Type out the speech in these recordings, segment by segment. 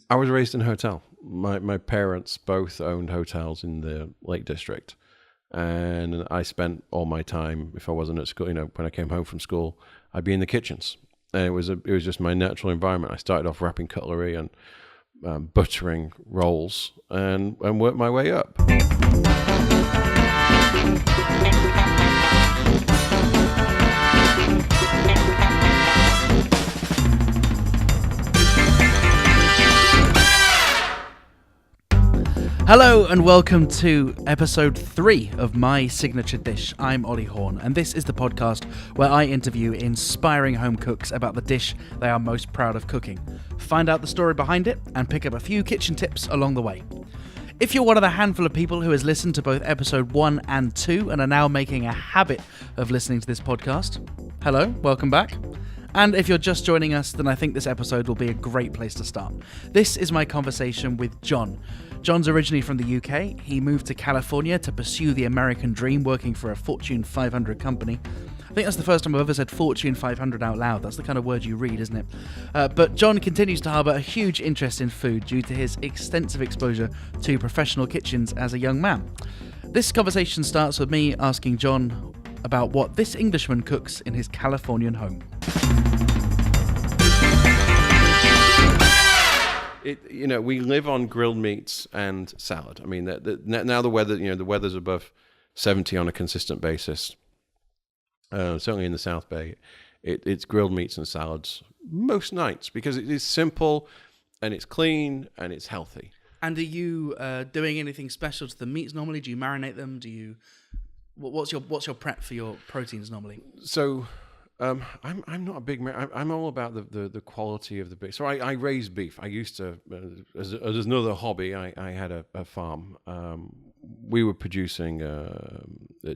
I was raised in a hotel. My parents both owned hotels in the Lake District, and I spent all my time, if I wasn't at school, when I came home from school, I'd be in the kitchens, and it was just my natural environment. I started off wrapping cutlery and buttering rolls, and worked my way up. Hello and welcome to episode 3 of My Signature Dish. I'm Ollie Horn, and this is the podcast where I interview inspiring home cooks about the dish they are most proud of cooking, find out the story behind it, and pick up a few kitchen tips along the way. If you're one of the handful of people who has listened to both episode 1 and 2 and are now making a habit of listening to this podcast, hello, welcome back. And if you're just joining us, then I think this episode will be a great place to start. This is my conversation with Jon. Jon's originally from the UK. He moved to California to pursue the American dream, working for a Fortune 500 company. I think that's the first time I've ever said Fortune 500 out loud. That's the kind of word you read, isn't it? But Jon continues to harbour a huge interest in food due to his extensive exposure to professional kitchens as a young man. This conversation starts with me asking Jon about what this Englishman cooks in his Californian home. We live on grilled meats and salad. I mean, now the weather, the weather's above 70 on a consistent basis. Certainly in the South Bay, it's grilled meats and salads most nights because it is simple and it's clean and it's healthy. And are you doing anything special to the meats normally? Do you marinate them? What's your prep for your proteins normally? So, I'm not a big man. I'm all about the quality of the beef. So I raise beef. I used to as another hobby. I had a farm. We were producing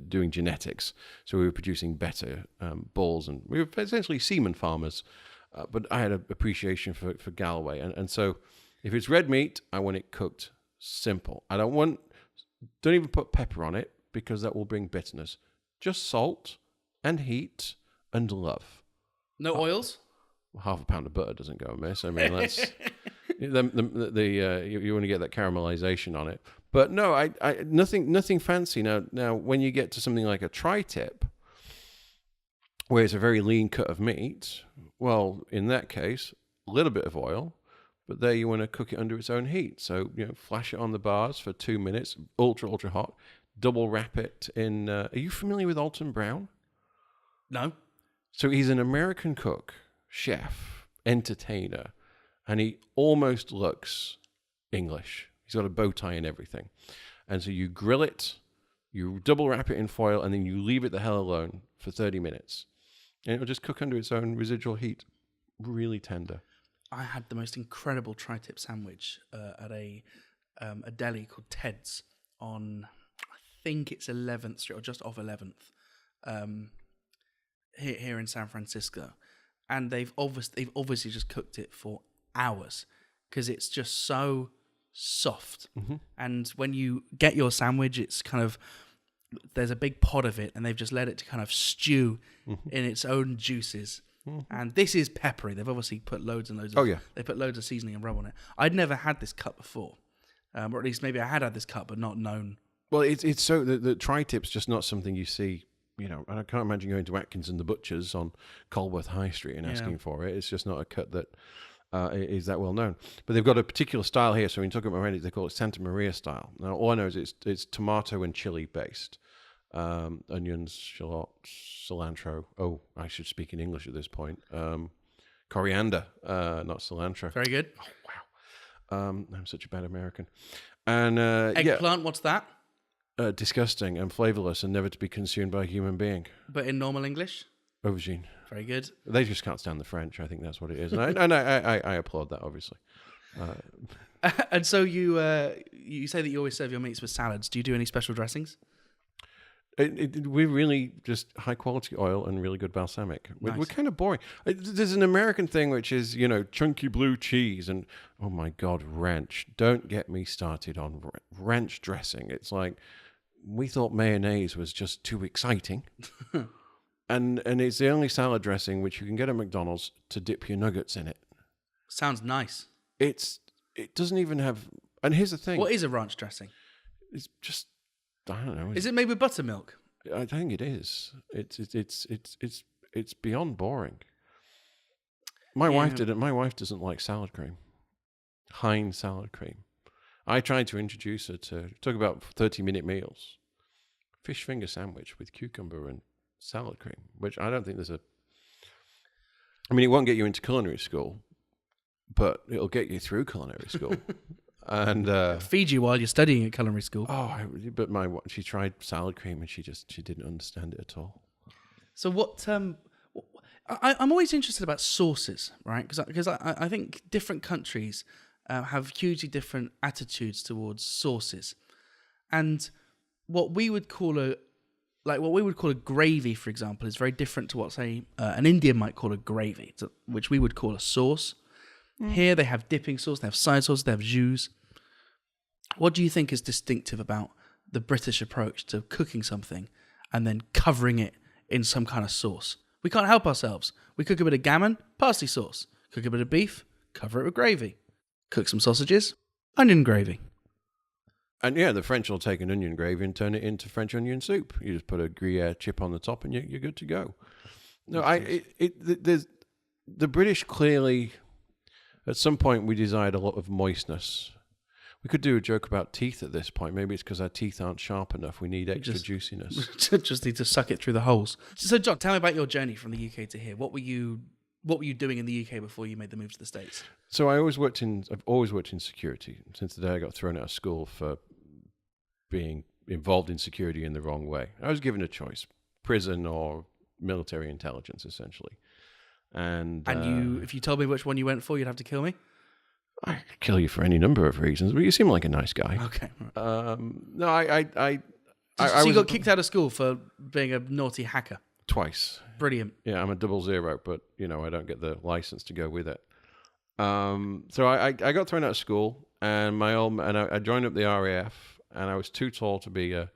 doing genetics. So we were producing better bulls, and we were essentially semen farmers. But I had an appreciation for Galway, and so if it's red meat, I want it cooked simple. Don't even put pepper on it, because that will bring bitterness. Just salt and heat and love. No oils? Half a pound of butter doesn't go amiss. I mean, that's you want to get that caramelization on it. But no, I nothing fancy. Now, when you get to something like a tri-tip, where it's a very lean cut of meat, well, in that case, a little bit of oil. But there you want to cook it under its own heat. So, flash it on the bars for 2 minutes, ultra hot. Double wrap it in. Are you familiar with Alton Brown? No. So he's an American cook, chef, entertainer, and he almost looks English. He's got a bow tie and everything. And so you grill it, you double wrap it in foil, and then you leave it the hell alone for 30 minutes. And it'll just cook under its own residual heat. Really tender. I had the most incredible tri-tip sandwich at a deli called Ted's on, I think it's 11th Street or just off 11th, here in San Francisco, and they've obviously just cooked it for hours because it's just so soft. Mm-hmm. And when you get your sandwich, it's kind of, there's a big pot of it, and they've just let it to kind of stew in its own juices. And this is peppery. They've obviously put loads and loads of they put loads of seasoning and rub on it. I'd never had this cut before, or at least maybe I had this cut but not known. Well, it's so the tri-tip's just not something you see, and I can't imagine going to Atkins and the Butchers on Colworth High Street and asking for it. It's just not a cut that is that well known. But they've got a particular style here. So when you talk about Randy, they call it Santa Maria style. Now, all I know is it's tomato and chili based. Onions, shallots, cilantro. Oh, I should speak in English at this point. Coriander, not cilantro. Very good. Oh, wow. I'm such a bad American. And eggplant, what's that? Disgusting and flavorless and never to be consumed by a human being. But in normal English? Aubergine. Very good. They just can't stand the French. I think that's what it is. And I applaud that, obviously. And so you say that you always serve your meats with salads. Do you do any special dressings? We're really just high quality oil and really good balsamic. Nice. We're kind of boring. There's an American thing which is, chunky blue cheese and, oh my God, ranch. Don't get me started on ranch dressing. It's like, we thought mayonnaise was just too exciting. and it's the only salad dressing which you can get at McDonald's to dip your nuggets in it. Sounds nice. It's it doesn't even have. And here's the thing: What is a ranch dressing? it's just I don't know. Is it made with buttermilk? I think it is. It's beyond boring. My wife didn't. My wife doesn't like salad cream. Heinz salad cream. I tried to introduce her to talk about 30-minute meals. Fish finger sandwich with cucumber and salad cream, which I don't think there's a. I mean, it won't get you into culinary school, but it'll get you through culinary school. And feed you while you're studying at culinary school. But she tried salad cream and she didn't understand it at all. So what? I'm always interested about sauces, right? Because I think different countries have hugely different attitudes towards sauces, and what we would call a gravy, for example, is very different to what, say, an Indian might call a gravy, which we would call a sauce. Here they have dipping sauce, they have side sauce, they have jus. What do you think is distinctive about the British approach to cooking something and then covering it in some kind of sauce? We can't help ourselves. We cook a bit of gammon, parsley sauce. Cook a bit of beef, cover it with gravy. Cook some sausages, onion gravy. And yeah, the French will take an onion gravy and turn it into French onion soup. You just put a Gruyere chip on the top and you're good to go. No, there's the British clearly, at some point we desired a lot of moistness. We could do a joke about teeth at this point. Maybe it's because our teeth aren't sharp enough. We need extra juiciness. Just need to suck it through the holes. So, John, tell me about your journey from the UK to here. What were you doing in the UK before you made the move to the States? So I've always worked in security since the day I got thrown out of school for being involved in security in the wrong way. I was given a choice: prison or military intelligence, essentially. And if you told me which one you went for, you'd have to kill me? I could kill you for any number of reasons, but you seem like a nice guy. Okay. No, So you got kicked out of school for being a naughty hacker? Twice. Brilliant. Yeah, I'm a 00, but I don't get the license to go with it. So I got thrown out of school, and I joined up the RAF, and I was too tall to be a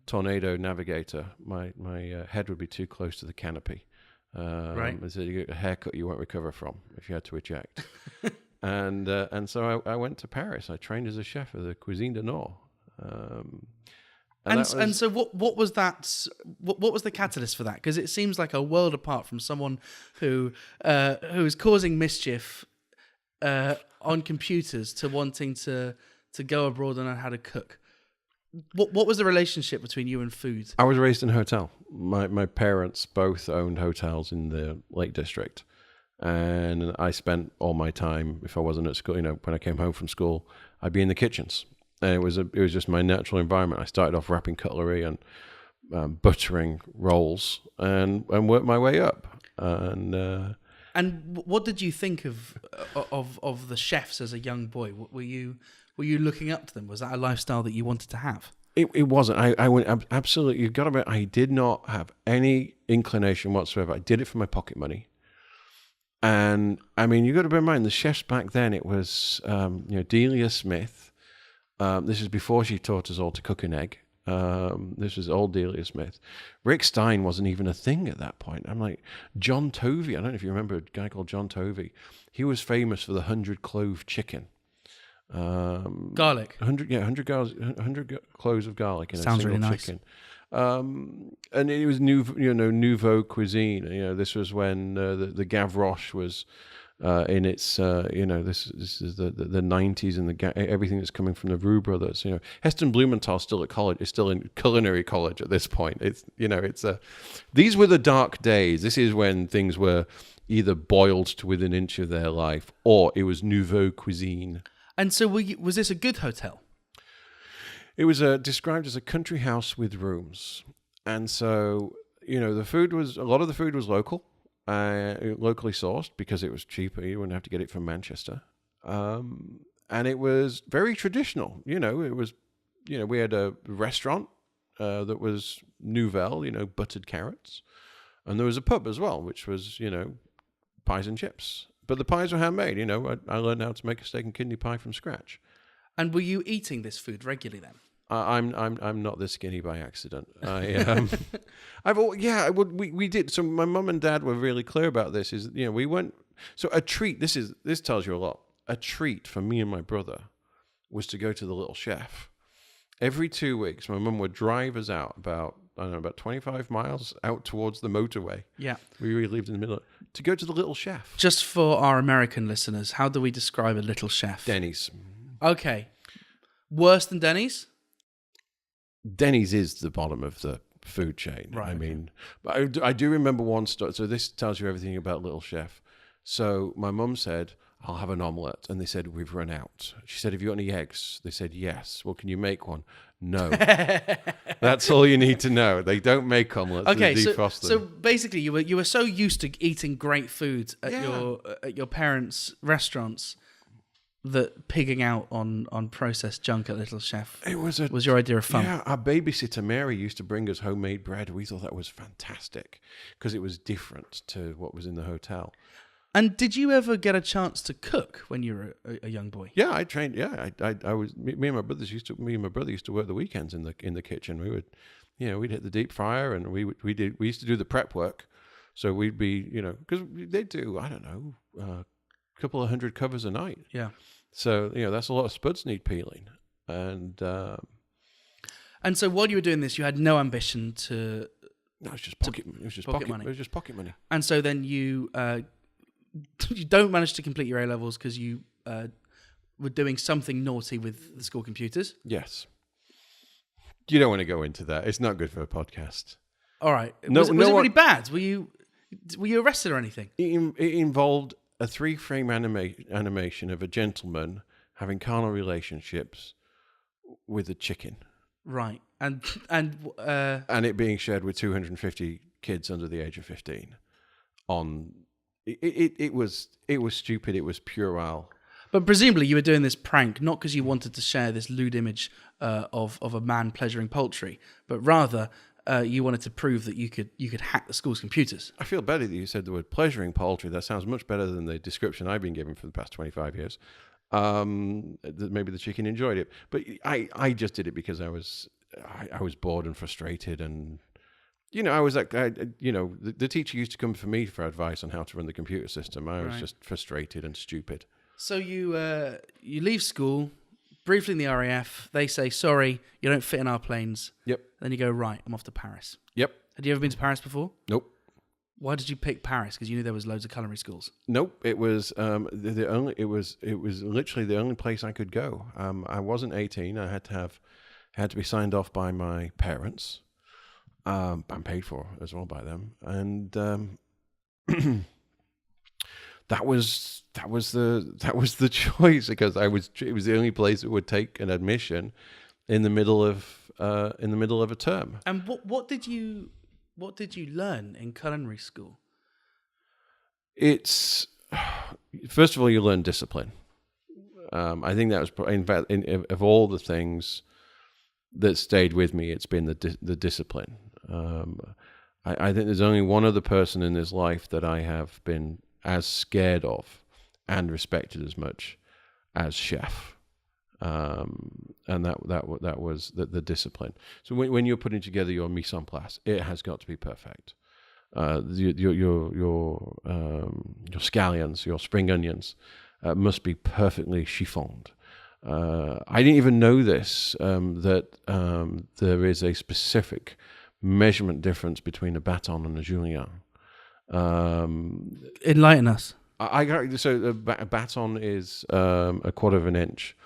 tornado navigator. My head would be too close to the canopy. Right. So you get a haircut you won't recover from if you had to eject. and so I went to Paris. I trained as a chef at the Cuisine du Nord. So what was that? What was the catalyst for that? Because it seems like a world apart from someone who is causing mischief on computers to wanting to go abroad and learn how to cook. What was the relationship between you and food? I was raised in a hotel. My parents both owned hotels in the Lake District, and I spent all my time, if I wasn't at school, when I came home from school, I'd be in the kitchens. And it was just my natural environment. I started off wrapping cutlery and buttering rolls, and worked my way up. And what did you think of the chefs as a young boy? Were you looking up to them? Was that a lifestyle that you wanted to have? It wasn't. I went absolutely. You've got to admit, I did not have any inclination whatsoever. I did it for my pocket money. And I mean, you've got to bear in mind the chefs back then. It was Delia Smith. This is before she taught us all to cook an egg. This was old Delia Smith. Rick Stein wasn't even a thing at that point. I'm like, John Tovey. I don't know if you remember a guy called John Tovey. He was famous for the 100-clove chicken. Garlic. 100 cloves of garlic in Sounds a single really nice. chicken. And it was nouveau cuisine. This was when the Gavroche was in its this is the 90s, and everything that's coming from the Roux brothers. Heston Blumenthal's still at college. Is still in culinary college at this point. These were the dark days. This is when things were either boiled to within an inch of their life, or it was nouveau cuisine. And so, was this a good hotel? It was described as a country house with rooms, and so a lot of the food was local. Locally sourced because it was cheaper. You wouldn't have to get it from Manchester. And it was very traditional. It was, we had a restaurant that was nouvelle, buttered carrots. And there was a pub as well, which was, pies and chips. But the pies were handmade. I learned how to make a steak and kidney pie from scratch. And were you eating this food regularly then? I'm not this skinny by accident. We did. So my mum and dad were really clear about this. We went. So a treat. This tells you a lot. a treat for me and my brother was to go to the Little Chef. Every 2 weeks, my mum would drive us out about 25 miles out towards the motorway. Yeah. We really lived in the middle to go to the Little Chef. Just for our American listeners, how do we describe a Little Chef? Denny's. Okay. Worse than Denny's? Denny's is the bottom of the food chain. Right. I mean, but I do remember one story. So this tells you everything about Little Chef. So my mum said, I'll have an omelette. And they said, we've run out. She said, have you got any eggs? They said, yes. Well, can you make one? No. That's all you need to know. They don't make omelets. Okay, they defrost them. so basically you were so used to eating great food at your parents' restaurants that pigging out on processed junk at Little Chef was your idea of fun. Yeah, our babysitter Mary used to bring us homemade bread. We thought that was fantastic because it was different to what was in the hotel. And did you ever get a chance to cook when you were a young boy? Yeah, I trained. Yeah, I was. Me and my brother used to work the weekends in the kitchen. We would, we'd hit the deep fryer and we used to do the prep work. So we'd be, because they do, I don't know, a couple of 100 covers a night. Yeah. So that's a lot of spuds need peeling, and so while you were doing this, you had no ambition to. No, it was just pocket. It was just pocket money. It was just pocket money. And so then you don't manage to complete your A levels because you were doing something naughty with the school computers. Yes. You don't want to go into that. It's not good for a podcast. All right. Was it really bad? Were you arrested or anything? It involved a 3-frame animation of a gentleman having carnal relationships with a chicken. Right. And it being shared with 250 kids under the age of 15. It was stupid. It was puerile. But presumably you were doing this prank not because you wanted to share this lewd image of a man pleasuring poultry, but rather you wanted to prove that you could hack the school's computers. I feel better that you said the word pleasuring poultry. That sounds much better than the description I've been given for the past 25 years. Maybe the chicken enjoyed it, but I just did it because I was bored and frustrated, and I was like, the teacher used to come for me for advice on how to run the computer system. I was just frustrated and stupid. So you leave school, briefly in the RAF. They say, sorry, you don't fit in our planes. Yep. Then you go, right, I'm off to Paris. Yep. Had you ever been to Paris before? Nope. Why did you pick Paris? Because you knew there was loads of culinary schools. Nope. It was it was literally the only place I could go. I wasn't 18. I had to be signed off by my parents. I'm paid for as well by them, and that was the choice because it was the only place that would take an admission in the middle of a term. And what did you learn in culinary school? It's first of all, you learn discipline. I think that was, in fact, of all the things that stayed with me, it's been the discipline. I think there's only one other person in this life that I have been as scared of and respected as much as Chef, and that was the discipline. So when you're putting together your mise en place, it has got to be perfect. Your scallions, your spring onions, must be perfectly chiffoned. I didn't even know this, that there is a specific measurement difference between a bâton and a julienne. Enlighten us. A bâton is a quarter of an inch,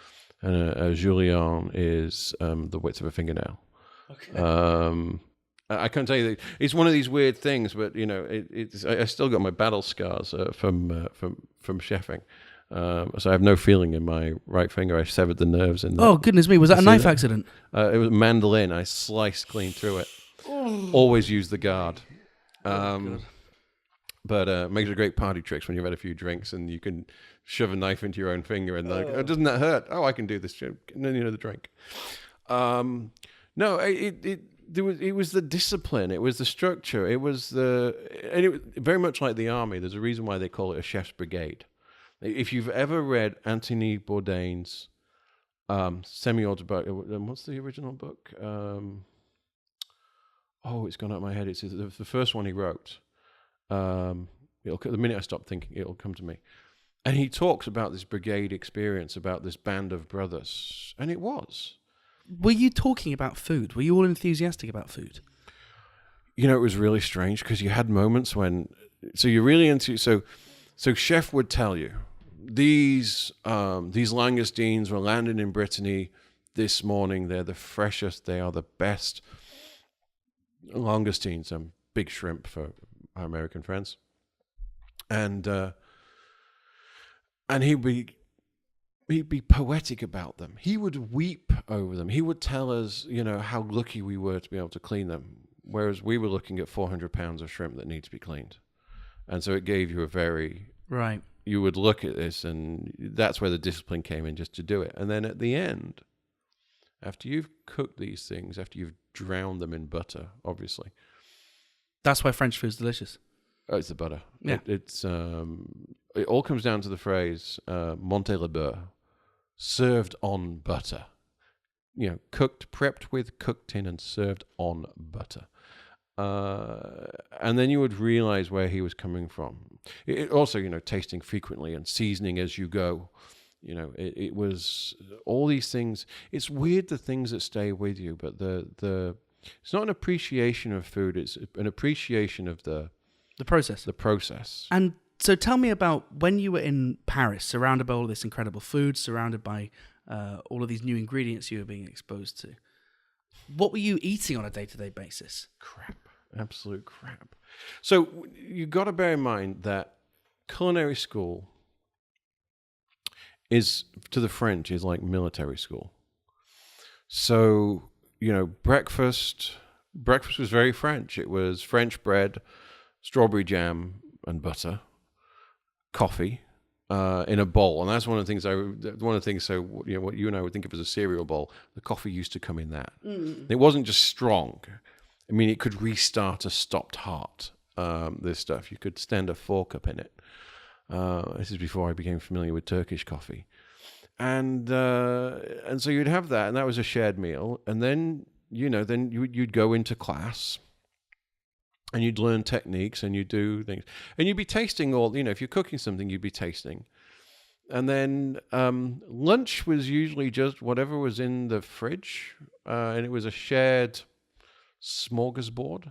and a julienne is the width of a fingernail. Okay. I can't tell you that it's one of these weird things, but I still got my battle scars from chefing. So I have no feeling in my right finger. I severed the nerves in. Oh goodness me! Was that a knife accident? It was a mandolin. I sliced clean through it. Oh. Always use the guard. But makes a great party tricks when you've had a few drinks and you can shove a knife into your own finger and like, oh, doesn't that hurt? Oh, I can do this. And then the drink. No, it was the discipline. It was the structure. It was very much like the army. There's a reason why they call it a chef's brigade. If you've ever read Anthony Bourdain's semi-autobiography, what's the original book? It's gone out of my head. It's the first one he wrote. The minute I stop thinking, it'll come to me. And he talks about this brigade experience, about this band of brothers. And it was. Were you talking about food? Were you all enthusiastic about food? You know, it was really strange because you had moments when... So you're really into... So chef would tell you, these langoustines were landed in Brittany this morning. They're the freshest. They are the best langoustines. Big shrimp for our American friends. And he'd be poetic about them. He would weep over them. He would tell us, you know, how lucky we were to be able to clean them. Whereas we were looking at 400 pounds of shrimp that need to be cleaned. And so it gave you a very... Right. You would look at this, and that's where the discipline came in, just to do it. And then at the end, after you've cooked these things, after you've drowned them in butter, obviously. That's why French food's delicious. Oh, it's the butter. Yeah. It all comes down to the phrase, monter le beurre, served on butter. You know, prepped with, cooked in, and served on butter. And then you would realize where he was coming from. It also, you know, tasting frequently and seasoning as you go. You know, it was all these things. It's weird, the things that stay with you, but it's not an appreciation of food. It's an appreciation of the process. The process. And so tell me about when you were in Paris, surrounded by all of this incredible food, surrounded by all of these new ingredients you were being exposed to. What were you eating on a day-to-day basis? Crap. Absolute crap. So you got to bear in mind that culinary school is, to the French, is like military school. So, you know, breakfast was very French. It was French bread, strawberry jam and butter, coffee in a bowl. And that's one of the things, so, you know, what you and I would think of as a cereal bowl, the coffee used to come in that. It wasn't just strong. I mean, it could restart a stopped heart, this stuff. You could stand a fork up in it. This is before I became familiar with Turkish coffee. And so you'd have that, and that was a shared meal. And then, you know, you'd go into class, and you'd learn techniques, and you'd do things. And you'd be tasting all, you know, if you're cooking something, you'd be tasting. And then lunch was usually just whatever was in the fridge, and it was a shared smorgasbord,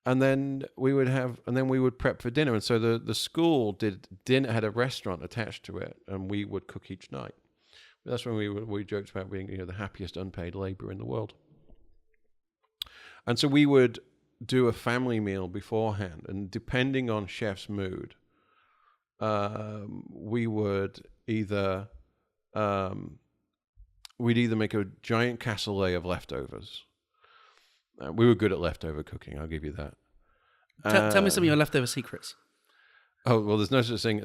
and then we would prep for dinner. And so the school did dinner, had a restaurant attached to it, and we would cook each night. That's when we joked about being, you know, the happiest unpaid labor in the world. And so we would do a family meal beforehand, and depending on chef's mood, we would either make a giant cassoulet of leftovers. We were good at leftover cooking, I'll give you that. Tell me some of your leftover secrets. Oh, well, there's no such thing.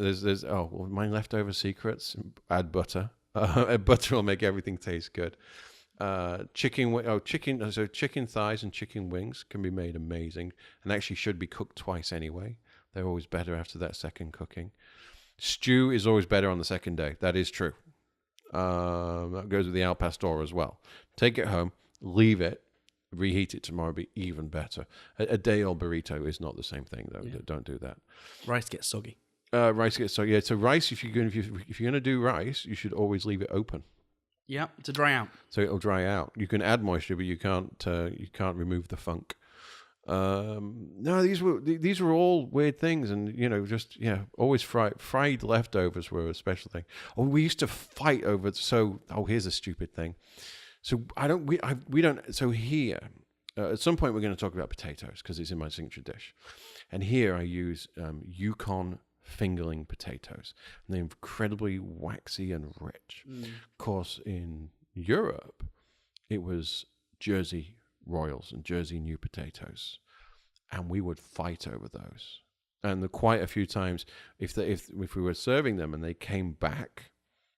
My leftover secrets, add butter. Butter will make everything taste good. Chicken thighs and chicken wings can be made amazing, and actually should be cooked twice anyway. They're always better after that second cooking. Stew is always better on the second day. That is true. That goes with the al pastor as well. Take it home, leave it, reheat it tomorrow, be even better. A day-old burrito is not the same thing, though. Yeah. Don't do that. Rice gets soggy. Rice gets soggy. Yeah, so rice, if you're going to do rice, you should always leave it open. Yeah, to dry out. So it'll dry out. You can add moisture, but you can't remove the funk. No, these were all weird things, and always fried leftovers were a special thing. Oh, we used to fight over. Here's a stupid thing. So we don't. So here, at some point we're going to talk about potatoes because it's in my signature dish, and here I use Yukon fingerling potatoes, and they're incredibly waxy and rich. Of course, in Europe, it was Jersey Royals and Jersey New potatoes, and we would fight over those. And quite a few times, if we were serving them and they came back,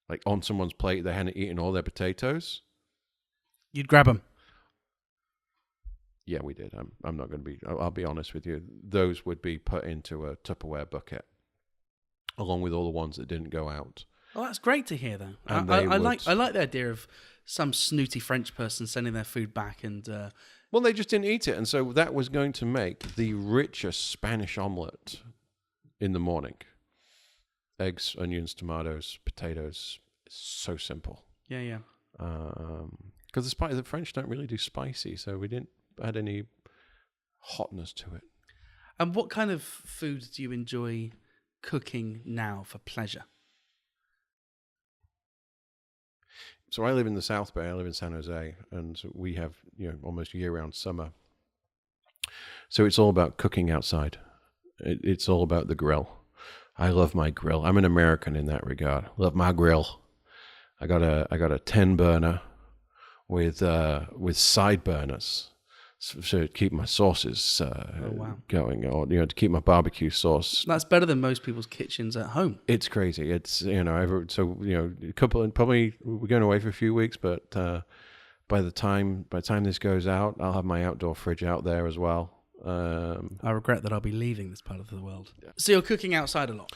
like on someone's plate, they hadn't eaten all their potatoes, you'd grab them. Yeah, we did. I'm not going to be. I'll be honest with you. Those would be put into a Tupperware bucket, along with all the ones that didn't go out. Oh, that's great to hear, though. I like the idea of some snooty French person sending their food back and. Well, they just didn't eat it, and so that was going to make the richest Spanish omelette in the morning. eggs, onions, tomatoes, potatoes. It's so simple. Yeah. Because the French don't really do spicy, so we didn't add any hotness to it. And what kind of food do you enjoy cooking now for pleasure? So I live in the South Bay. I live in San Jose, and so we have almost year-round summer. So it's all about cooking outside. It's all about the grill. I love my grill. I'm an American in that regard. Love my grill. I got a 10 burner with side burners, so to keep my sauces going, or to keep my barbecue sauce. That's better than most people's kitchens at home. It's crazy. It's a couple, and probably we're going away for a few weeks, but by the time this goes out, I'll have my outdoor fridge out there as well. I regret that I'll be leaving this part of the world. So you're cooking outside a lot.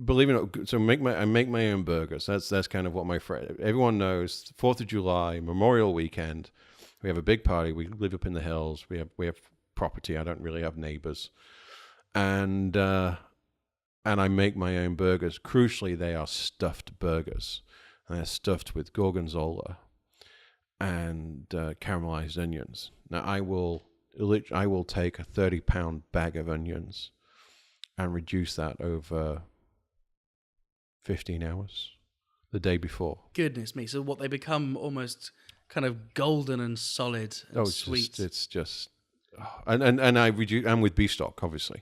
Believe it or not, so I make my own burgers. That's kind of what everyone knows. 4th of July, Memorial Weekend, we have a big party. We live up in the hills. We have property. I don't really have neighbors, and I make my own burgers. Crucially, they are stuffed burgers, and they're stuffed with gorgonzola and caramelized onions. Now I will take a 30-pound bag of onions and reduce that over 15 hours the day before. Goodness me. So what, they become almost kind of golden and solid and sweet. It's just and I reduce, and with beef stock, obviously.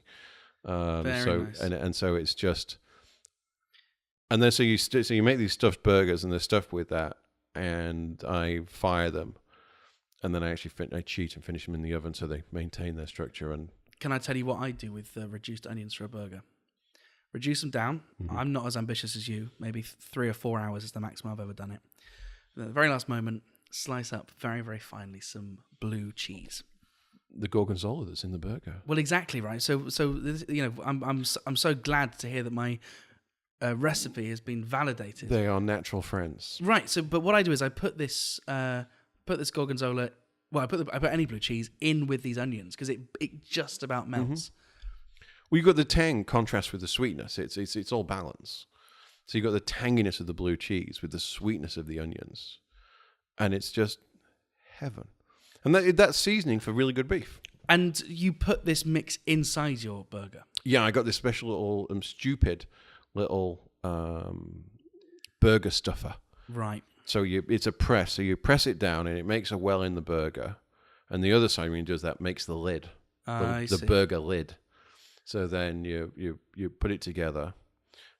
Very nice. And so it's just, and then so you make these stuffed burgers, and they're stuffed with that, and I fire them, and then I cheat and finish them in the oven so they maintain their structure. And can I tell you what I do with reduced onions for a burger? Reduce them down. Mm-hmm. I'm not as ambitious as you. Maybe 3 or 4 hours is the maximum I've ever done it. And at the very last moment, slice up very, very finely some blue cheese. The gorgonzola that's in the burger. Well, exactly right. So I'm so glad to hear that my recipe has been validated. They are natural friends. Right. So, but what I do is I put this gorgonzola. Well, I put any blue cheese in with these onions because it just about melts. Mm-hmm. Well, you've got the tang contrast with the sweetness. It's all balance. So you've got the tanginess of the blue cheese with the sweetness of the onions, and it's just heaven. And that's seasoning for really good beef. And you put this mix inside your burger. Yeah, I got this special little stupid little burger stuffer. Right. So it's a press. So you press it down, and it makes a well in the burger. And the other side, when it does that, makes the lid, the burger lid. So then you put it together,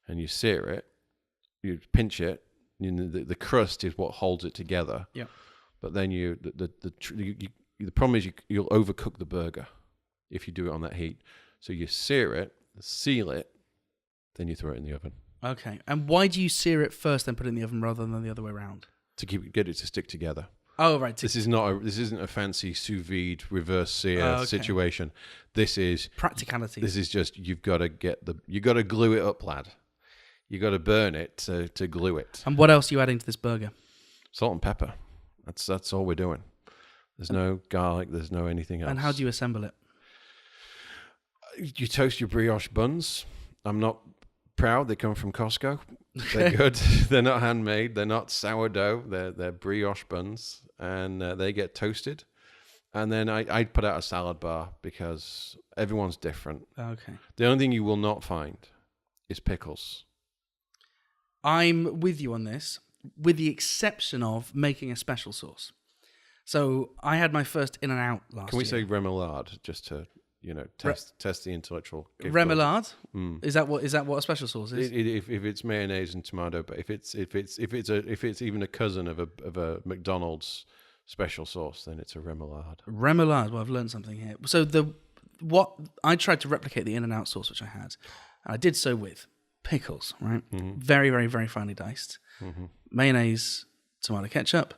and you sear it. You pinch it. The crust is what holds it together. Yeah. But then the problem is you'll overcook the burger if you do it on that heat. So you sear it, seal it, then you throw it in the oven. Okay. And why do you sear it first, then put it in the oven rather than the other way around? To get it to stick together. Oh, right. This isn't a fancy sous vide reverse sear situation. This is practicality. This is just you've got to glue it up, lad. You got to burn it to glue it. And what else are you adding to this burger? Salt and pepper. That's all we're doing. There's no garlic. There's no anything else. And how do you assemble it? You toast your brioche buns. I'm not proud. They come from Costco. They're good. They're not handmade. They're not sourdough. They're brioche buns, and they get toasted. And then I put out a salad bar because everyone's different. Okay. The only thing you will not find is pickles. I'm with you on this, with the exception of making a special sauce. So I had my first In-N-Out last year. Can we say remoulade just to test the intellectual gift? Remoulade? Is that what a special sauce is? If it's mayonnaise and tomato, but if it's even a cousin of a McDonald's special sauce, then it's a remoulade. Remoulade. Well, I've learned something here. So I tried to replicate the In-N-Out sauce which I had, and I did so with pickles, right? Mm-hmm. Very, very, very finely diced. Mm-hmm. Mayonnaise, tomato ketchup,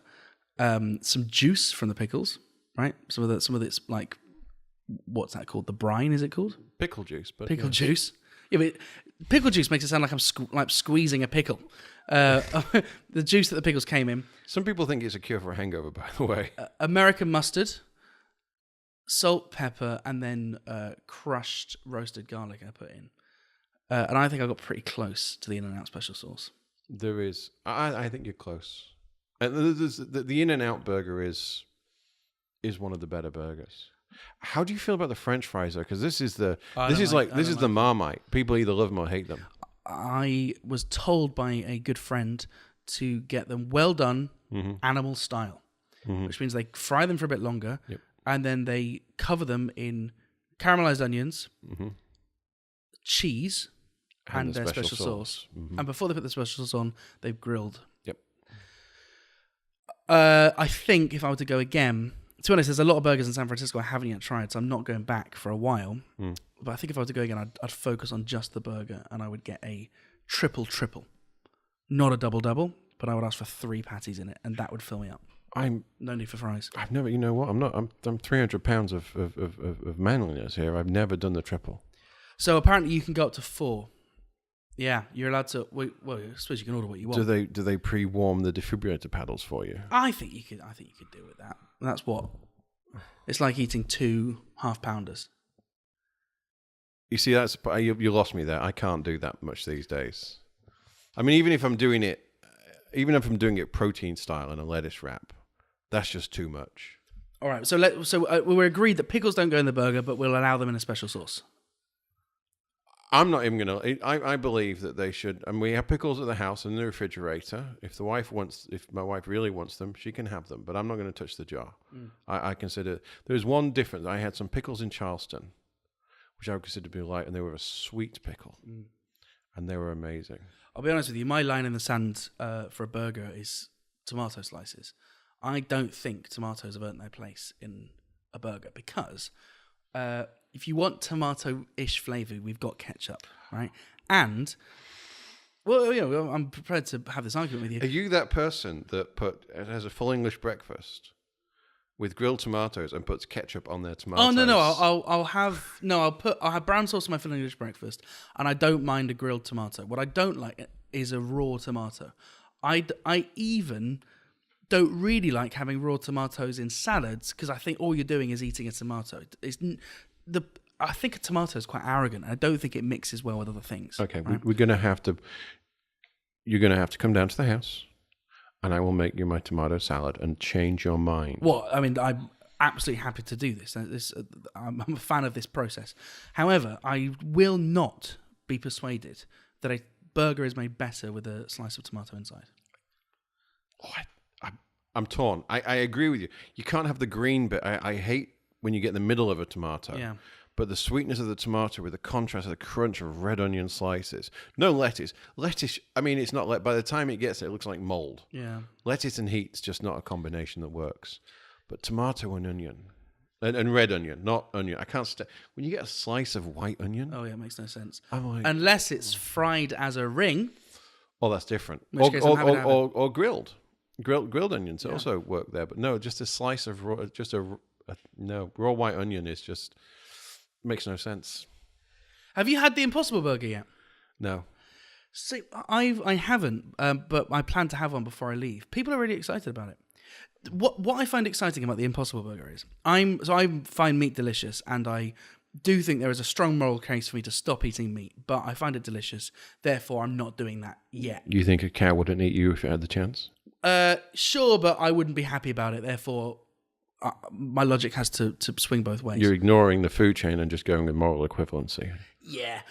some juice from the pickles, right? Some of it's like, what's that called? The brine, is it called? Pickle juice. But pickle juice. Yeah, but pickle juice makes it sound like I'm squeezing a pickle. The juice that the pickles came in. Some people think it's a cure for a hangover, by the way. American mustard, salt, pepper, and then crushed roasted garlic I put in. And I think I got pretty close to the In-N-Out special sauce. There is. I think you're close. And the In-N-Out burger is one of the better burgers. How do you feel about the French fries though? Because this is the Marmite. People either love them or hate them. I was told by a good friend to get them well done, animal style, which means they fry them for a bit longer, and then they cover them in caramelized onions, cheese, and their special sauce. And before they put the special sauce on, they've grilled. Yep. I think if I were to go again, to be honest, there's a lot of burgers in San Francisco I haven't yet tried, so I'm not going back for a while. But I think if I were to go again, I'd focus on just the burger, and I would get a triple. Not a double, but I would ask for 3 patties in it, and that would fill me up. No need for fries. I've never, you know what? I'm 300 pounds of manliness here. I've never done the triple. So apparently you can go up to 4. Yeah, you're allowed to. Well, I suppose you can order what you want. Do they pre-warm the defibrillator paddles for you? I think you could do with that. And that's what. It's like eating 2 half-pounders. You see, you lost me there. I can't do that much these days. I mean, even if I'm doing it protein style in a lettuce wrap, that's just too much. All right, so we're agreed that pickles don't go in the burger, but we'll allow them in a special sauce. I'm not even going to... I believe that they should... And we have pickles at the house in the refrigerator. If my wife really wants them, she can have them. But I'm not going to touch the jar. I consider... There's one difference. I had some pickles in Charleston, which I would consider to be light, and they were a sweet pickle. And they were amazing. I'll be honest with you. My line in the sand for a burger is tomato slices. I don't think tomatoes have earned their place in a burger because... if you want tomato-ish flavour, we've got ketchup, right? And, well, I'm prepared to have this argument with you. Are you that person that has a full English breakfast with grilled tomatoes and puts ketchup on their tomatoes? Oh no! I'll have brown sauce on my full English breakfast, and I don't mind a grilled tomato. What I don't like is a raw tomato. I even don't really like having raw tomatoes in salads because I think all you're doing is eating a tomato. I think a tomato is quite arrogant. I don't think it mixes well with other things. Okay, right? We're going to have to... You're going to have to come down to the house and I will make you my tomato salad and change your mind. Well, I mean, I'm absolutely happy to do this. I'm a fan of this process. However, I will not be persuaded that a burger is made better with a slice of tomato inside. Oh, I'm torn. I agree with you. You can't have the green bit. I hate when you get in the middle of a tomato. Yeah. But the sweetness of the tomato with the contrast of the crunch of red onion slices. No lettuce. Lettuce, I mean, it's not... By the time it gets there, it looks like mold. Yeah. Lettuce and heat's just not a combination that works. But tomato and onion... And red onion, not onion. I can't... When you get a slice of white onion... Oh, yeah, it makes no sense. I'm like... Unless it's fried as a ring. Oh, that's different. Or grilled. Grilled onions also work there. But no, just a slice of raw... raw white onion is just... Makes no sense. Have you had the Impossible Burger yet? No. See, I haven't, but I plan to have one before I leave. People are really excited about it. What I find exciting about the Impossible Burger is I find meat delicious, and I do think there is a strong moral case for me to stop eating meat, but I find it delicious. Therefore, I'm not doing that yet. You think a cow wouldn't eat you if it had the chance? Sure, but I wouldn't be happy about it. Therefore, my logic has to swing both ways. You're ignoring the food chain and just going with moral equivalency. Yeah.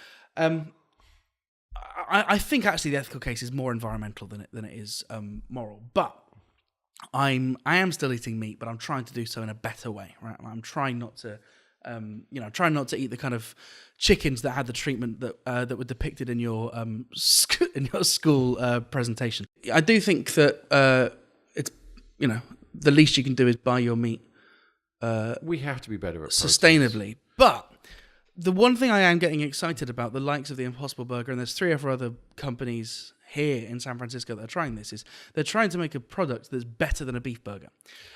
I think actually the ethical case is more environmental than it is moral. But I am still eating meat, but I'm trying to do so in a better way. Right? I'm trying not to, trying not to eat the kind of chickens that had the treatment that were depicted in your school presentation. I do think that it's the least you can do is buy your meat. We have to be better at sustainably. But the one thing I am getting excited about, the likes of the Impossible Burger, and there's 3 or 4 other companies here in San Francisco that are trying this, is they're trying to make a product that's better than a beef burger.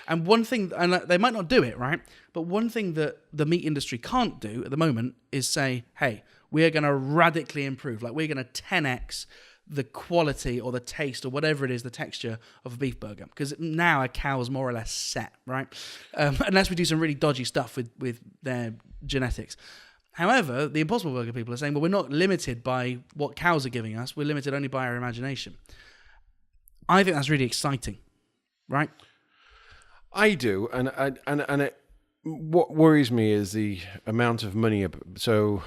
And one thing, and they might not do it, right? But one thing that the meat industry can't do at the moment is say, hey, we're going to radically improve. Like, we're going to 10x the quality or the taste or whatever it is, the texture of a beef burger. Because now a cow is more or less set, right? Unless we do some really dodgy stuff with their genetics. However, the Impossible Burger people are saying, well, we're not limited by what cows are giving us. We're limited only by our imagination. I think that's really exciting, right? I do, what worries me is the amount of money. So,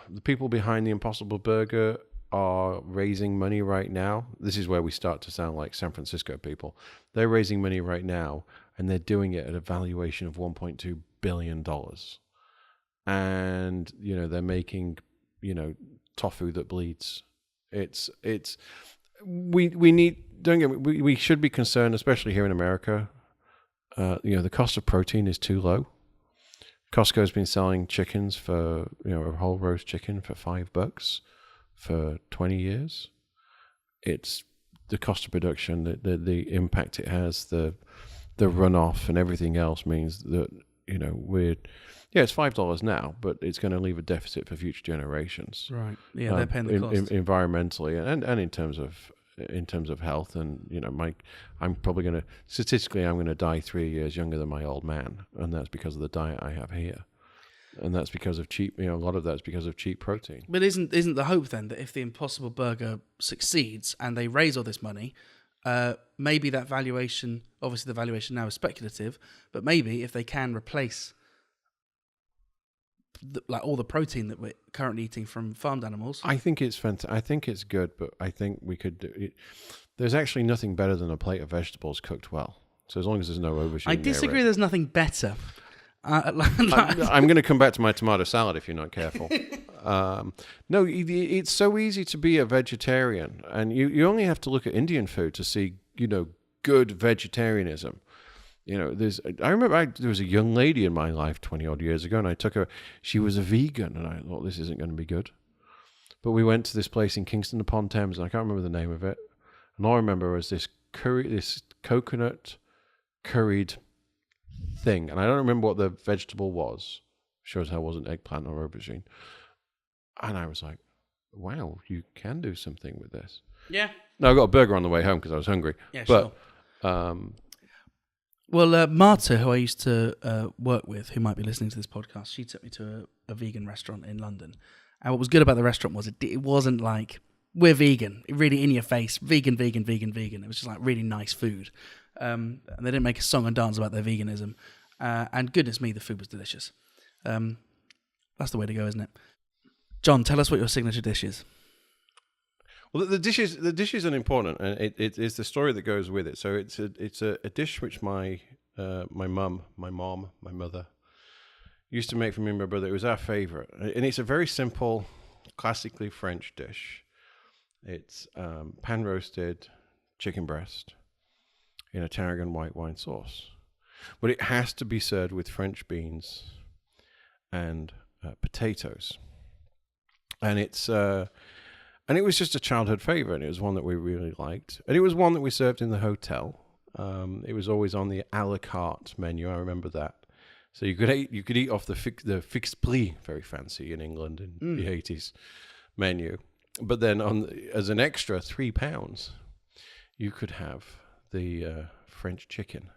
the people behind the Impossible Burger are raising money right now. This is where we start to sound like San Francisco people. They're raising money right now, and they're doing it at a valuation of $1.2 billion. And, they're making, tofu that bleeds. We need, don't get me, we should be concerned, especially here in America. The cost of protein is too low. Costco's been selling chickens for, a whole roast chicken for $5 for 20 years. It's the cost of production, the impact it has, the runoff and everything else means that, it's $5 now, but it's going to leave a deficit for future generations. Right. Yeah, they're paying the cost. Environmentally and in terms of health, and I'm probably going to statistically I'm going to die 3 years younger than my old man, and that's because of the diet I have here, and that's because of cheap. A lot of that's because of cheap protein. But isn't the hope then that if the Impossible Burger succeeds and they raise all this money, maybe that valuation, obviously the valuation now is speculative, but maybe if they can replace all the protein that we're currently eating from farmed animals. I think it's fantastic. I think it's good, but I think we could do it. There's actually nothing better than a plate of vegetables cooked well. So as long as there's no aubergine. I disagree. There's nothing better. I'm going to come back to my tomato salad if you're not careful. No, it's so easy to be a vegetarian, and you only have to look at Indian food to see good vegetarianism. I remember there was a young lady in my life 20 odd years ago, and I took her. She was a vegan, and I thought this isn't going to be good. But we went to this place in Kingston upon Thames, and I can't remember the name of it. And all I remember was this coconut curried thing, and I don't remember what the vegetable was. Shows how it wasn't eggplant or aubergine. And I was like, "Wow, you can do something with this." Yeah. No, I got a burger on the way home because I was hungry. Yeah, but, sure. Well, Marta, who I used to work with, who might be listening to this podcast, she took me to a vegan restaurant in London. And what was good about the restaurant was it wasn't like, we're vegan, really in your face, vegan. It was just like really nice food. And they didn't make a song and dance about their veganism. And goodness me, the food was delicious. That's the way to go, isn't it? John, tell us what your signature dish is. Well, the dishes are important, and it is the story that goes with it. So it's a dish which my mum, my mother used to make for me and my brother. It was our favorite, and it's a very simple, classically French dish. It's pan roasted chicken breast in a tarragon white wine sauce, but it has to be served with French beans and potatoes, and it's. And it was just a childhood favorite, and it was one that we really liked. And it was one that we served in the hotel. It was always on the a la carte menu. I remember that. So you could eat off the fixed prix, very fancy in England in the 80s menu. But then as an extra £3, you could have the French chicken.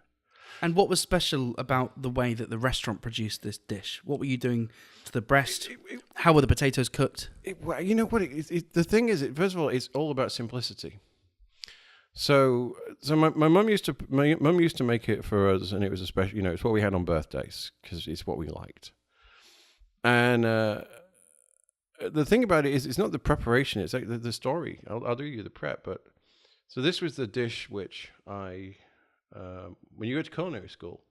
And what was special about the way that the restaurant produced this dish? What were you doing to the breast? How were the potatoes cooked? You know what? The thing is, first of all, it's all about simplicity. So my mum used to make it for us, and it was a special. It's what we had on birthdays because it's what we liked. And the thing about it is, it's not the preparation; it's like the story. I'll do you the prep, but so this was the dish which I. When you go to culinary school,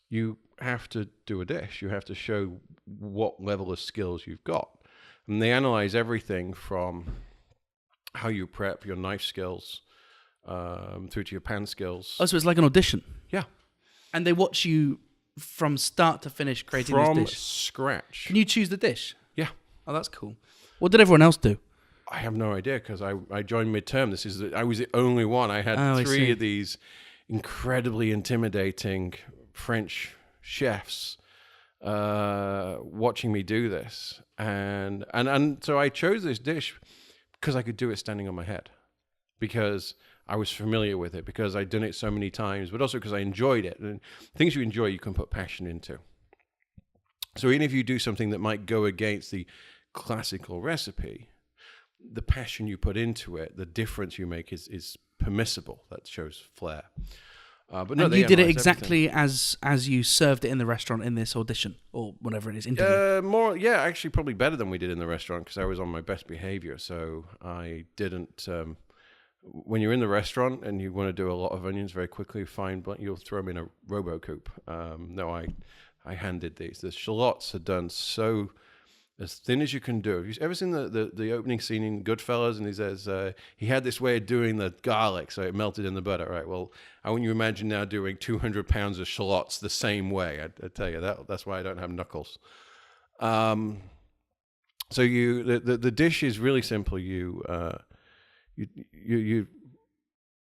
you have to do a dish. You have to show what level of skills you've got. And they analyze everything from how you prep, your knife skills, through to your pan skills. Oh, so it's like an audition? Yeah. And they watch you from start to finish creating this dish? From scratch. Can you choose the dish? Yeah. Oh, that's cool. What did everyone else do? I have no idea because I joined midterm. I was the only one. I had three of these incredibly intimidating French chefs watching me do this, and so I chose this dish because I could do it standing on my head, because I was familiar with it, because I'd done it so many times, but also because I enjoyed it. And things you enjoy, you can put passion into. So even if you do something that might go against the classical recipe, the passion you put into it, the difference you make is permissible. That shows flair. But no, and they you did it analyse exactly as you served it in the restaurant in this audition, or whatever it is, interview. Actually, probably better than we did in the restaurant because I was on my best behavior. So I didn't. When you're in the restaurant and you want to do a lot of onions very quickly, fine, but you'll throw them in a robo-coupe. No, I handed these. The shallots are done so as thin as you can do. Have you ever seen the opening scene in Goodfellas? And he says he had this way of doing the garlic, so it melted in the butter. Right. Well, I want you to imagine now doing 200 pounds of shallots the same way. I tell you that's why I don't have knuckles. So the dish is really simple. You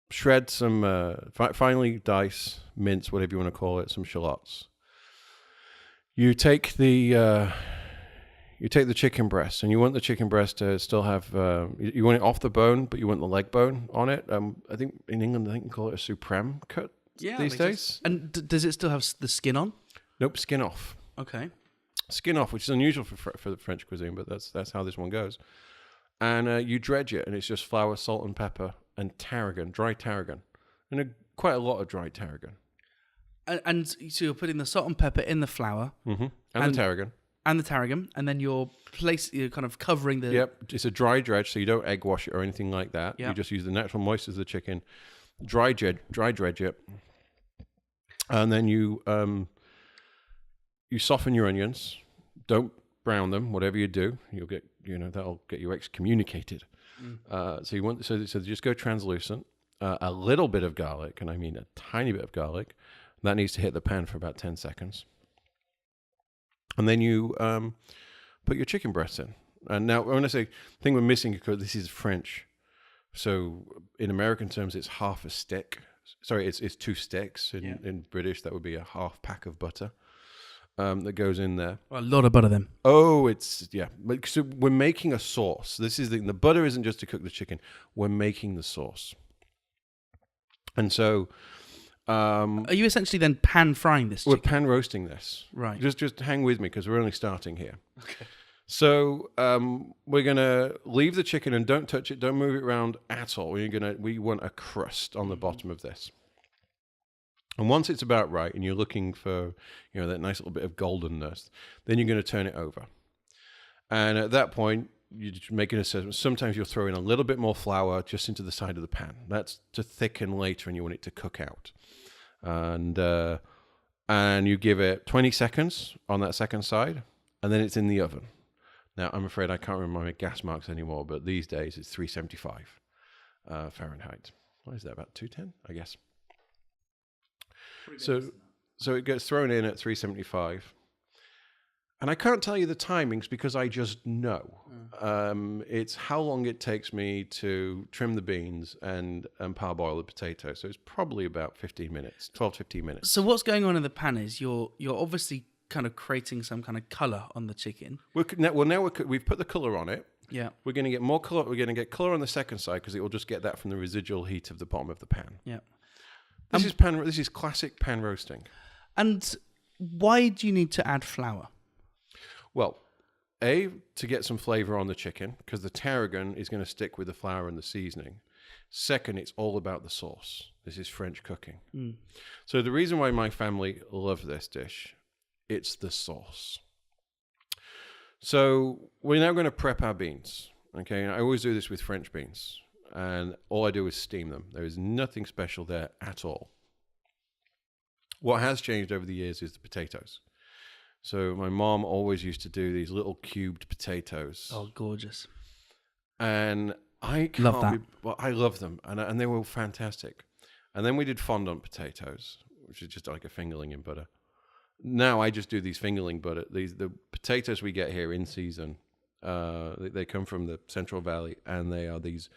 shred some finely dice, mince, whatever you want to call it, some shallots. You take the chicken breast, and you want the chicken breast to still have, you want it off the bone, but you want the leg bone on it. I think in England, they call it a supreme cut these days. And does it still have the skin on? Nope, skin off. Okay. Skin off, which is unusual for the French cuisine, but that's how this one goes. And you dredge it, and it's just flour, salt, and pepper, and tarragon, dry tarragon, and quite a lot of dry tarragon. And so you're putting the salt and pepper in the flour. Mm-hmm. And the tarragon. And the tarragon, and then you're kind of covering the... Yep, it's a dry dredge, so you don't egg wash it or anything like that. Yep. You just use the natural moisture of the chicken, dry dredge it, and then you soften your onions. Don't brown them. Whatever you do, you'll get that'll get you excommunicated. So just go translucent. A little bit of garlic, and I mean a tiny bit of garlic. That needs to hit the pan for about 10 seconds. And then you put your chicken breasts in. And now, when I say thing we're missing, because this is French, so in American terms, it's half a stick. Sorry, it's 2 sticks. In British, that would be a half pack of butter that goes in there. Well, a lot of butter then. Oh, so we're making a sauce. This is the butter isn't just to cook the chicken. We're making the sauce. And so... are you essentially then pan frying this chicken? We're pan roasting this. Right. Just hang with me because we're only starting here. Okay. So we're going to leave the chicken and don't touch it. Don't move it around at all. We want a crust on the bottom of this. And once it's about right and you're looking for that nice little bit of goldenness, then you're going to turn it over. And at that point, you make an assessment. Sometimes you'll throw in a little bit more flour just into the side of the pan. That's to thicken later and you want it to cook out. And you give it 20 seconds on that second side, and then it's in the oven. Now, I'm afraid I can't remember my gas marks anymore, but these days it's 375 Fahrenheit. What is that, about 210, I guess? So it gets thrown in at 375. And I can't tell you the timings because I just know. It's how long it takes me to trim the beans and parboil the potatoes. So it's probably about 15 minutes, 12, 15 minutes. So what's going on in the pan is you're obviously kind of creating some kind of colour on the chicken. We've put the colour on it. Yeah. We're going to get more colour. We're going to get colour on the second side because it will just get that from the residual heat of the bottom of the pan. Yeah. This is classic pan roasting. And why do you need to add flour? Well, to get some flavor on the chicken, because the tarragon is going to stick with the flour and the seasoning. Second, it's all about the sauce. This is French cooking. So the reason why my family love this dish, it's the sauce. So we're now going to prep our beans. Okay, and I always do this with French beans, and all I do is steam them. There is nothing special there at all. What has changed over the years is the potatoes. So my mom always used to do these little cubed potatoes. Oh, gorgeous! And I love that. I love them, and they were fantastic. And then we did fondant potatoes, which is just like a fingerling in butter. Now I just do these fingerling butter. The potatoes we get here in season, they come from the Central Valley, and they are these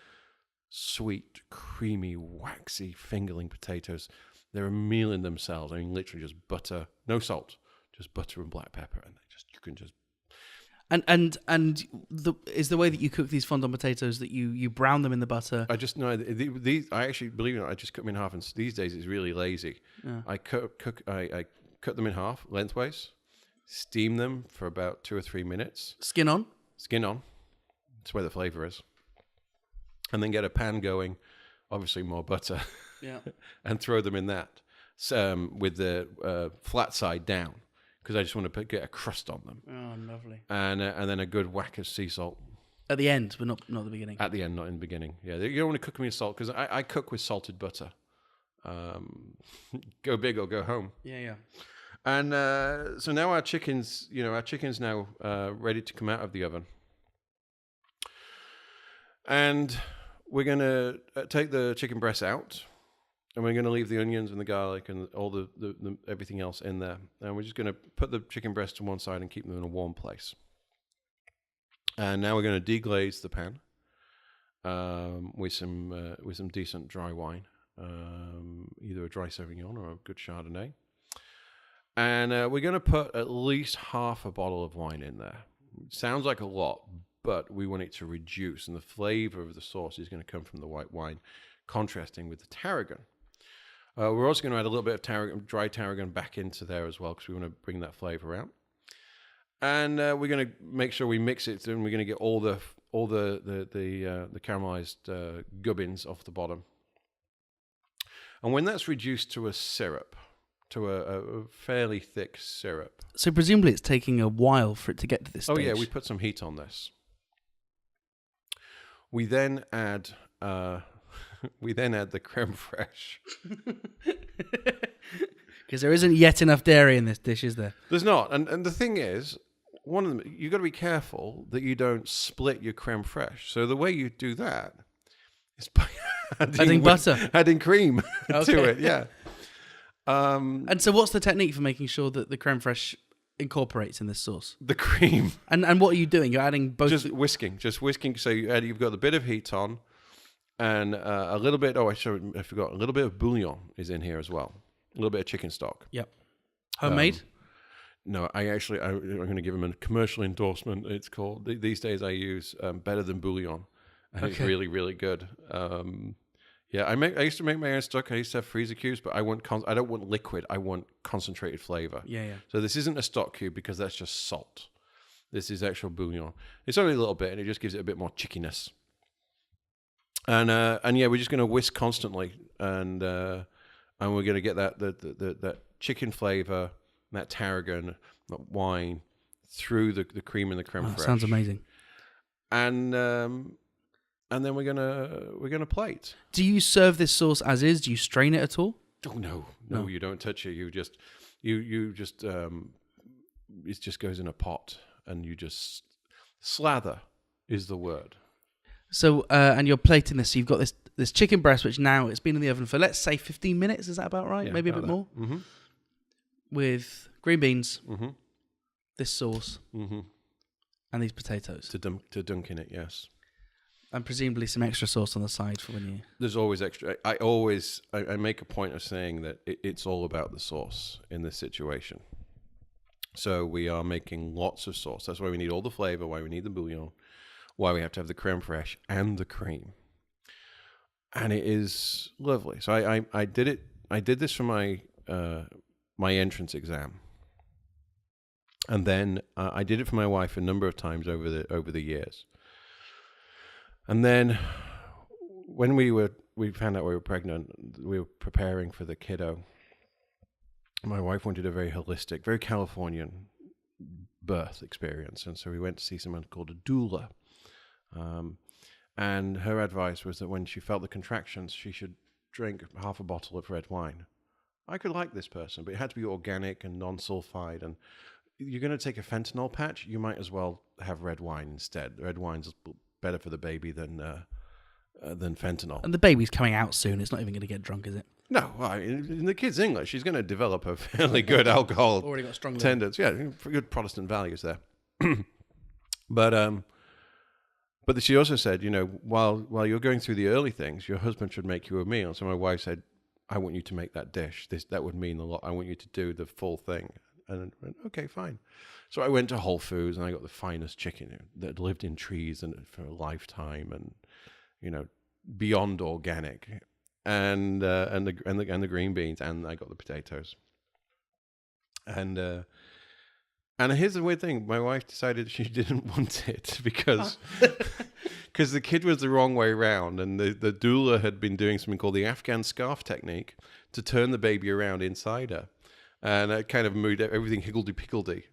sweet, creamy, waxy fingerling potatoes. They're a meal in themselves. I mean, literally just butter, no salt. Just butter and black pepper, and you can just. Is the way that you cook these fondant potatoes that you brown them in the butter? I just know these. I actually believe it or not, I just cut them in half, and these days it's really lazy. Yeah. I cut them in half lengthways, steam them for about 2 or 3 minutes. Skin on? Skin on. That's where the flavor is. And then get a pan going, obviously more butter, Yeah. and throw them in that with the flat side down, because I just want to get a crust on them. Oh, lovely. And then a good whack of sea salt. At the end, but not the beginning. At the end, not in the beginning. Yeah, you don't want to cook them in salt, because I cook with salted butter. Go big or go home. Yeah. And so now our chicken's now ready to come out of the oven. And we're going to take the chicken breast out, and we're going to leave the onions and the garlic and all the everything else in there. And we're just going to put the chicken breast to one side and keep them in a warm place. And now we're going to deglaze the pan with some decent dry wine, either a dry Sauvignon or a good Chardonnay. And we're going to put at least half a bottle of wine in there. Sounds like a lot, but we want it to reduce, and the flavor of the sauce is going to come from the white wine, contrasting with the tarragon. We're also going to add a little bit of tarragon, dry tarragon back into there as well, because we want to bring that flavor out. And we're going to make sure we mix it, and we're going to get all the caramelized gubbins off the bottom. And when that's reduced to a syrup, to a fairly thick syrup. So presumably it's taking a while for it to get to this stage. Oh yeah, we put some heat on this. We then add the creme fraiche. Because there isn't yet enough dairy in this dish, is there? There's not, and the thing is, one of them, you got to be careful that you don't split your creme fraiche. So the way you do that is by adding butter, adding cream to it. Yeah. And so, what's the technique for making sure that the creme fraiche incorporates in this sauce? The cream. And what are you doing? You're adding both. Just whisking. So you've got a bit of heat on, and a little bit. Oh, I forgot. A little bit of bouillon is in here as well. A little bit of chicken stock. Yep. Homemade. No, I'm going to give them a commercial endorsement. It's called, these days I use Better Than Bouillon, and it's really, really good. Yeah, I used to make my own stock. I used to have freezer cubes, but I don't want liquid. I want concentrated flavor. Yeah. So this isn't a stock cube, because that's just salt. This is actual bouillon. It's only a little bit, and it just gives it a bit more chickiness. And yeah, we're just going to whisk constantly, and we're going to get that chicken flavor, that tarragon, that wine through the cream and the creme fraiche. Sounds amazing. And then we're gonna plate. Do you serve this sauce as is? Do you strain it at all? Oh no, you don't touch it. You just it just goes in a pot, and you just slather is the word. So and you're plating this. So you've got this chicken breast, which now it's been in the oven for, let's say, 15 minutes. Is that about right? Yeah, maybe a bit more. Mm-hmm. With green beans, mm-hmm. this sauce, mm-hmm. and these potatoes to dunk in it. Yes. And presumably some extra sauce on the side for when you... There's always extra. I make a point of saying that it's all about the sauce in this situation. So we are making lots of sauce. That's why we need all the flavor, why we need the bouillon, why we have to have the creme fraiche and the cream. And it is lovely. So I did it. I did this for my entrance exam. And then I did it for my wife a number of times over the years. And then when we found out we were pregnant, we were preparing for the kiddo. My wife wanted a very holistic, very Californian birth experience. And so we went to see someone called a doula. And her advice was that when she felt the contractions, she should drink half a bottle of red wine. I could like this person, but it had to be organic and non-sulfide. And you're going to take a fentanyl patch, you might as well have red wine instead. Red wine's better for the baby than fentanyl. And the baby's coming out soon. It's not even going to get drunk, is it? No, well, in the kid's English, she's going to develop a fairly good alcohol Already got strong tendency. Yeah, good Protestant values there. But she also said, while you're going through the early things, your husband should make you a meal. So my wife said, I want you to make that dish. That would mean a lot. I want you to do the full thing. And I went, okay, fine. So I went to Whole Foods and I got the finest chicken that lived in trees and for a lifetime, and beyond organic, and the green beans, and I got the potatoes. And And here's the weird thing. My wife decided she didn't want it because the kid was the wrong way around. And the doula had been doing something called the Afghan scarf technique to turn the baby around inside her. And it kind of moved everything higgledy-piggledy.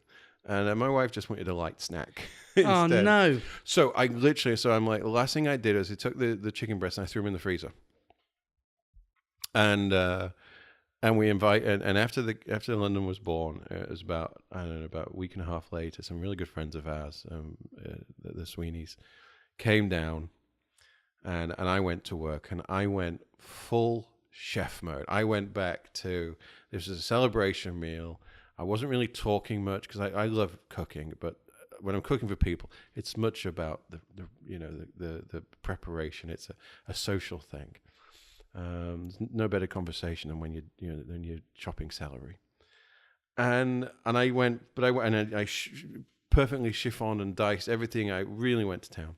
And my wife just wanted a light snack instead. Oh, no. So I'm like, the last thing I did is I took the chicken breast and I threw them in the freezer. And we and after London was born, it was about a week and a half later, some really good friends of ours, the Sweeneys, came down, and I went to work, and I went full chef mode. I went back to, this was a celebration meal. I wasn't really talking much because I love cooking, but when I'm cooking for people, it's much about the preparation. It's a social thing. There's no better conversation than when you're chopping celery, and I went, and I perfectly chiffoned and diced everything. I really went to town,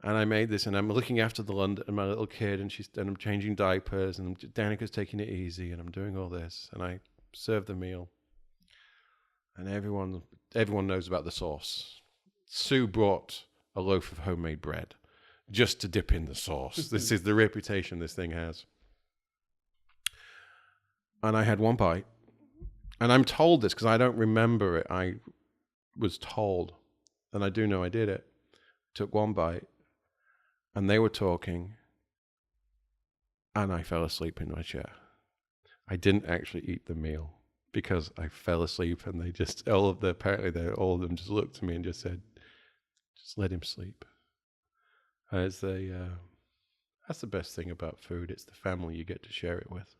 and I made this, and I'm looking after my little kid, and I'm changing diapers, and Danica's taking it easy, and I'm doing all this, and I served the meal, and everyone knows about the sauce. Sue brought a loaf of homemade bread just to dip in the sauce. This is the reputation this thing has. And I had one bite. And I'm told this because I don't remember it. I was told, and I do know I did it. Took one bite, and they were talking, and I fell asleep in my chair. I didn't actually eat the meal because I fell asleep, and all of them just looked at me and just said, just let him sleep. That's the best thing about food. It's the family you get to share it with.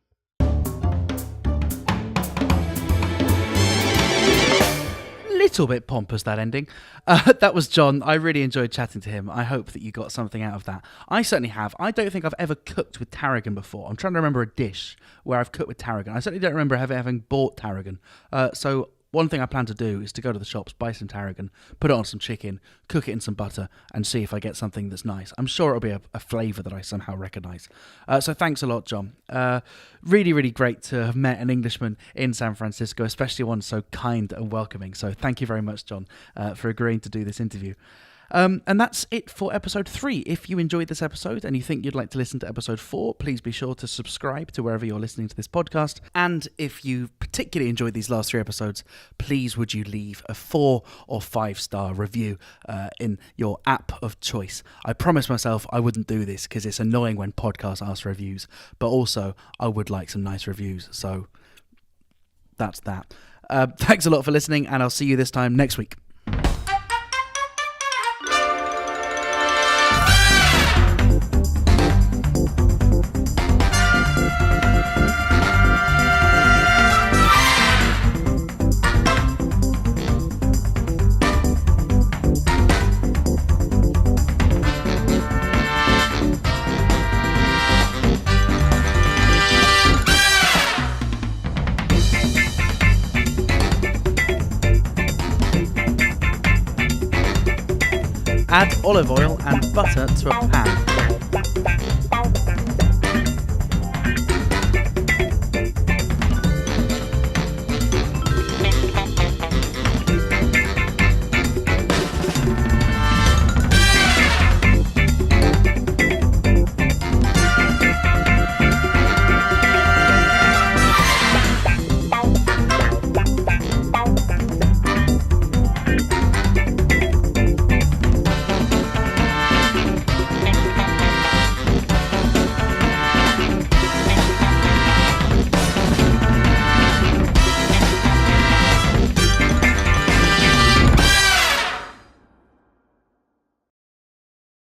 Little bit pompous, that ending. That was John. I really enjoyed chatting to him. I hope that you got something out of that. I certainly have. I don't think I've ever cooked with tarragon before. I'm trying to remember a dish where I've cooked with tarragon. I certainly don't remember having bought tarragon. So one thing I plan to do is to go to the shops, buy some tarragon, put it on some chicken, cook it in some butter, and see if I get something that's nice. I'm sure it'll be a flavour that I somehow recognise. So thanks a lot, John. Really, really great to have met an Englishman in San Francisco, especially one so kind and welcoming. So thank you very much, John, for agreeing to do this interview. And that's it for episode 3. If you enjoyed this episode and you think you'd like to listen to episode 4, please be sure to subscribe to wherever you're listening to this podcast. And if you particularly enjoyed these last 3 episodes, please would you leave a 4 or 5-star review in your app of choice. I promised myself I wouldn't do this because it's annoying when podcasts ask for reviews, but also I would like some nice reviews. So that's that. Thanks a lot for listening, and I'll see you this time next week. Add olive oil and butter to a pan.